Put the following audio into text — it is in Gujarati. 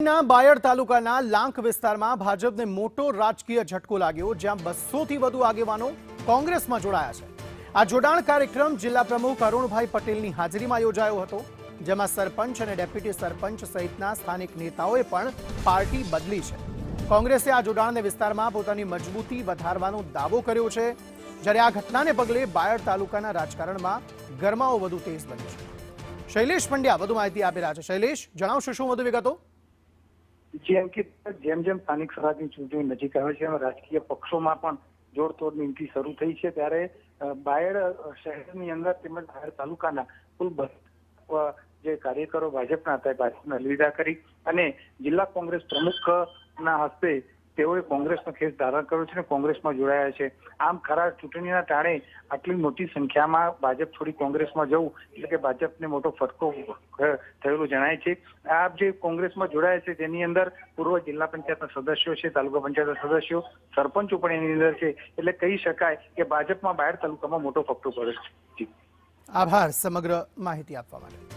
અમરેલીના બાયડ તાલુકાના લાંખ વિસ્તારમાં ભાજપને મોટો રાજકીય ઝટકો લાગ્યો, જ્યાં 200 થી વધુ આગેવાનો કોંગ્રેસમાં જોડાયા છે। આ જોડાણ કાર્યક્રમ જિલ્લા પ્રમુખ અરુણભાઈ પટેલની હાજરીમાં યોજાયો હતો, જેમાં સરપંચ અને ડેપ્યુટી સરપંચ સહિતના સ્થાનિક નેતાઓએ પણ પાર્ટી બદલી છે। કોંગ્રેસે આ જોડાણને વિસ્તારમાં પોતાની મજબૂતી વધારવાનો દાવો કર્યો છે, જ્યારે આ ઘટનાને પગલે બાયડ તાલુકાના રાજકારણમાં ગરમાવો વધુ તેજ બન્યો છે। શૈલેષ પંડ્યા વધુ માહિતી આપી રહ્યા છે। શૈલેષ, જણાવશો શું વધુ વિગતો? જેમ જેમ સ્થાનિક સ્વરાજની ચૂંટણી નજીક આવે છે, રાજકીય પક્ષોમાં પણ જોડતોડ નીતિ શરૂ થઈ છે, ત્યારે બાયડ શહેરની અંદર તેમજ બાયડ તાલુકાના કુલ 200 જે કાર્યકરો ભાજપના હતા, ભાજપના લીધા કરી અને જિલ્લા કોંગ્રેસ પ્રમુખના હસ્તે તેઓએ કોંગ્રેસનો ખેસ ધારણ કર્યો છે અને કોંગ્રેસમાં જોડાયા છે। આમ ખરા ચૂંટણીના ટાણે આટલી મોટી સંખ્યામાં ભાજપ છોડી કોંગ્રેસમાં જવું એટલે કે ભાજપને મોટો ફટકો થયેલો જણાય છે। આ જે કોંગ્રેસમાં જોડાયા છે તેની અંદર પૂર્વ જિલ્લા પંચાયતના સદસ્યો છે, તાલુકા પંચાયતના સદસ્યો, સરપંચો પણ એની અંદર છે, એટલે કહી શકાય કે ભાજપમાં બાયડ તાલુકામાં મોટો ફટકો પડ્યો છે। આભાર સમગ્ર માહિતી આપવા માટે।